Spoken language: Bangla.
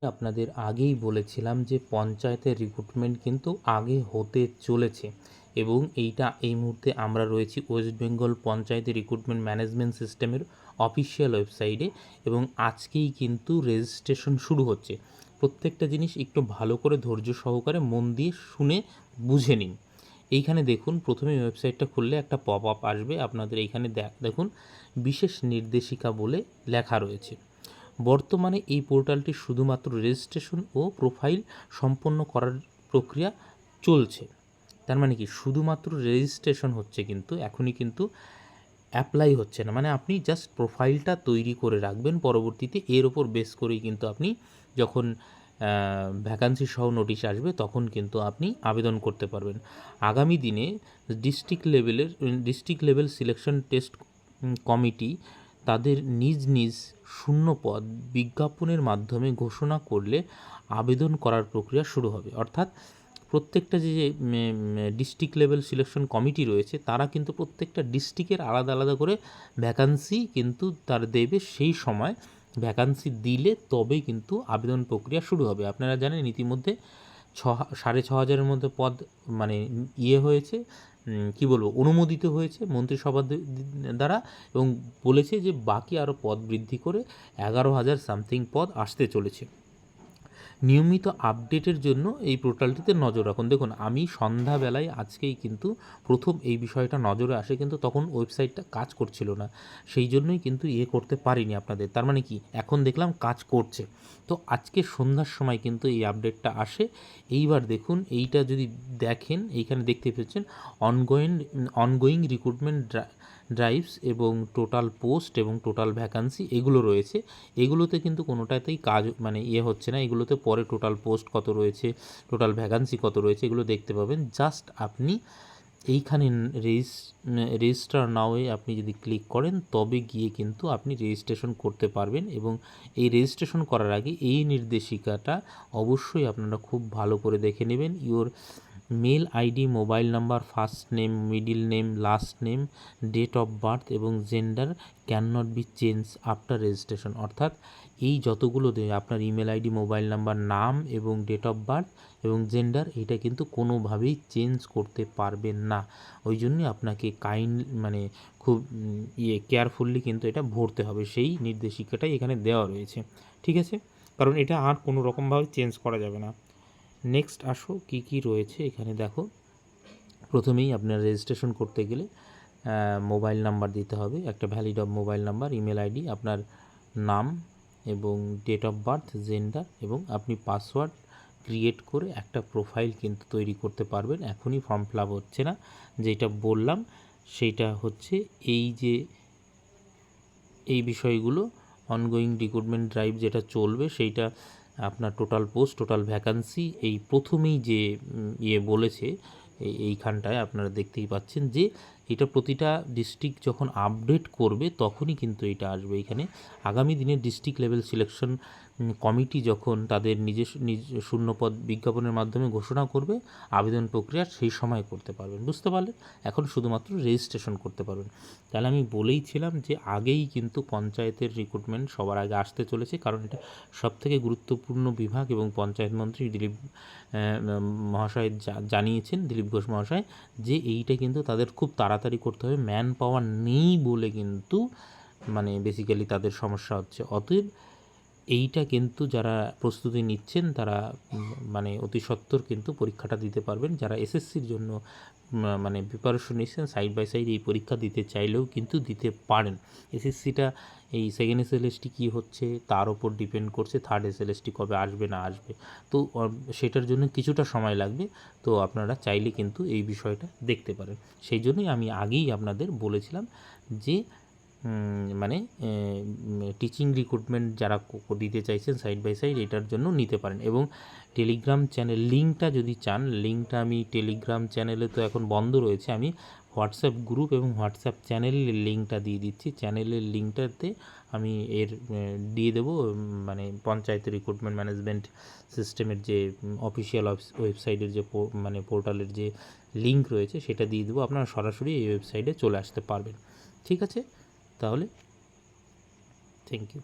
আপনাদের আগেই বলেছিলাম যে পঞ্চায়েতের রিক্রুটমেন্ট কিন্তু আগে হতে চলেছে এবং এই মুহূর্তে আমরা রয়েছি ওয়েস্ট বেঙ্গল পঞ্চায়েতের রিক্রুটমেন্ট ম্যানেজমেন্ট সিস্টেমের অফিসিয়াল ওয়েবসাইটে এবং আজকেই কিন্তু রেজিস্ট্রেশন শুরু হচ্ছে। প্রত্যেকটা জিনিস একটু ভালো করে ধৈর্য সহকারে মন দিয়ে শুনে বুঝে নিন। এইখানে দেখুন, প্রথমে ওয়েবসাইটটা খুললে একটা পপ আপ আসবে, আপনাদের এইখানে দেখুন বিশেষ নির্দেশিকা বলে লেখা রয়েছে। বর্তমানে এই পোর্টালটি শুধুমাত্র রেজিস্ট্রেশন ও প্রোফাইল সম্পন্ন করার প্রক্রিয়া চলছে। তার মানে কি, শুধুমাত্র রেজিস্ট্রেশন হচ্ছে, কিন্তু এখনই কিন্তু অ্যাপ্লাই হচ্ছে না। মানে আপনি জাস্ট প্রোফাইলটা তৈরি করে রাখবেন, পরবর্তীতে এর ওপর বেস করেই কিন্তু আপনি যখন ভ্যাকান্সি সহ নোটিশ আসবে তখন কিন্তু আপনি আবেদন করতে পারবেন। আগামী দিনে district level selection test committee তাদের নিজ নিজ শূন্য পদ বিজ্ঞাপনের মাধ্যমে ঘোষণা করলে আবেদন করার প্রক্রিয়া শুরু হবে। অর্থাৎ প্রত্যেকটা যে ডিস্ট্রিক্ট লেভেল সিলেকশন কমিটি রয়েছে তারা কিন্তু প্রত্যেকটা ডিস্ট্রিক্টের আলাদা আলাদা করে ভ্যাকান্সি কিন্তু তার দেবে। সেই সময় ভ্যাকান্সি দিলে তবেই কিন্তু আবেদন প্রক্রিয়া শুরু হবে। আপনারা জানেন ইতিমধ্যে 6,500-এর মধ্যে পদ মানে হয়েছে, কি বলবো, অনুমোদিত হয়েছে মন্ত্রিসভার দ্বারা, এবং বলেছে যে বাকি আরও পদ বৃদ্ধি করে 11,000 সামথিং পদ আসতে চলেছে। নিয়মিত আপডেটের জন্য এই পোর্টালটিতে নজর রাখুন। দেখুন, আমি সন্ধ্যাবেলায় আজকেই কিন্তু প্রথম এই বিষয়টা নজরে আসে, কিন্তু তখন ওয়েবসাইটটা কাজ করছিল না, সেই জন্যই কিন্তু করতে পারিনি আপনাদের। তার মানে কি, এখন দেখলাম কাজ করছে, তো আজকে সন্ধ্যার সময় কিন্তু এই আপডেটটা আসে। এইবার দেখুন, এইটা যদি দেখেন, এইখানে দেখতে পাচ্ছেন অনগোয়িং রিক্রুটমেন্ট ড্রাইভস এবং টোটাল পোস্ট এবং টোটাল ভ্যাকান্সি এগুলো রয়েছে। এগুলোতে কিন্তু কোনোটাতেই কাজ মানে হচ্ছে না। এগুলোতে পরে টোটাল পোস্ট কত রয়েছে, টোটাল ভ্যাকান্সি কত রয়েছে এগুলো দেখতে পাবেন। জাস্ট আপনি এইখানে রেজিস্টার নাওয়ে আপনি যদি ক্লিক করেন তবে গিয়ে কিন্তু আপনি রেজিস্ট্রেশন করতে পারবেন। এবং এই রেজিস্ট্রেশন করার আগে এই নির্দেশিকাটা অবশ্যই আপনারা খুব ভালো করে দেখে নেবেন। Your mail ID, mobile number, first name, middle name, last name, date of birth এবং gender can not be change after registration. অর্থাৎ এই যতগুলো আপনার ইমেল আইডি, মোবাইল নাম্বার, নাম এবং ডেট অফ বার্থ এবং জেন্ডার, এটা কিন্তু কোনোভাবেই চেঞ্জ করতে পারবেন না। ওই জন্যই আপনাকে মানে খুব কেয়ারফুললি কিন্তু এটা ভরতে হবে। সেই নির্দেশিকাটাই এখানে দেওয়া রয়েছে, ঠিক আছে? কারণ এটা আর কোনো রকমভাবে চেঞ্জ করা যাবে না। নেক্সট আসো, কি কি রয়েছে এখানে দেখো। প্রথমেই আপনার রেজিস্ট্রেশন করতে গেলে মোবাইল নাম্বার দিতে হবে, একটা valid mobile number, email ID, আপনার নাম এবং ডেট অফ বার্থ, জেন্ডার, এবং আপনি পাসওয়ার্ড ক্রিয়েট করে একটা প্রোফাইল কিন্তু তৈরি করতে পারবেন। এখনই ফর্ম ফিল আপ হচ্ছে না, যেটা বললাম সেইটা হচ্ছে এই বিষয়গুলো অনগোয়িং রিক্রুটমেন্ট ড্রাইভ যেটা চলবে সেইটা আপনার টোটাল পোস্ট, টোটাল ভ্যাকান্সি, এই প্রথমেই যে বলেছে এইখানটায় আপনারা দেখতেই পাচ্ছেন যে এটা প্রতিটা ডিস্ট্রিক্ট যখন আপডেট করবে তখনই কিন্তু এটা আসবে। এখানে আগামী দিনে ডিস্ট্রিক্ট লেভেল সিলেকশন কমিটি যখন তাদের নিজস্ব শূন্যপদ বিজ্ঞাপনের মাধ্যমে ঘোষণা করবে, আবেদন প্রক্রিয়া সেই সময় করতে পারবেন। বুঝতে পারলেন? এখন শুধুমাত্র রেজিস্ট্রেশন করতে পারবেন। তাহলে আমি বলেইছিলাম যে আগেই কিন্তু পঞ্চায়েতের রিক্রুটমেন্ট সবার আগে আসতে চলেছে, কারণ এটা সবথেকে গুরুত্বপূর্ণ বিভাগ এবং পঞ্চায়েত মন্ত্রী দিলীপ মহাশয় জানিয়েছেন, দিলীপ ঘোষ মহাশয়, যে এইটা কিন্তু তাদের খুব তাড়াতাড়ি করতে হবে। ম্যান পাওয়ার নেই বলে কিন্তু মানে বেসিক্যালি তাদের সমস্যা হচ্ছে। অতএব এইটা কিন্তু যারা প্রস্তুতি নিচ্ছেন তারা মানে অতি সত্বর কিন্তু পরীক্ষাটা দিতে পারবেন। যারা এসএসসির জন্য মানে প্রিপারেশন নিচ্ছেন, সাইড বাই সাইড এই পরীক্ষা দিতে চাইলেও কিন্তু দিতে পারেন। এসএসসিটা এই সেকেন্ড এসএলএসটি কী হচ্ছে তার ওপর ডিপেন্ড করছে, থার্ড এসএলএসটি কবে আসবে না আসবে, তো সেটার জন্য কিছুটা সময় লাগবে। তো আপনারা চাইলে কিন্তু এই বিষয়টা দেখতে পারেন। সেই জন্যই আমি আগেই আপনাদের বলেছিলাম যে মানে টিচিং রিক্রুটমেন্ট যারা দিতে চাইছেন সাইড বাই সাইড, এটার জন্য নিতে পারেন। এবং টেলিগ্রাম চ্যানেল লিঙ্কটা যদি চান, লিঙ্কটা আমি টেলিগ্রাম চ্যানেলে তো এখন বন্ধ রয়েছে, আমি হোয়াটসঅ্যাপ গ্রুপ এবং হোয়াটসঅ্যাপ চ্যানেলের লিঙ্কটা দিয়ে দিচ্ছি। চ্যানেলের লিঙ্কটাতে আমি দিয়ে দেবো মানে পঞ্চায়েতের রিক্রুটমেন্ট ম্যানেজমেন্ট সিস্টেমের যে অফিসিয়াল ওয়েবসাইটের যে মানে পোর্টালের যে লিঙ্ক রয়েছে সেটা দিয়ে দেবো। আপনারা সরাসরি এই ওয়েবসাইটে চলে আসতে পারবেন। ঠিক আছে, তাহলে থ্যাংক ইউ।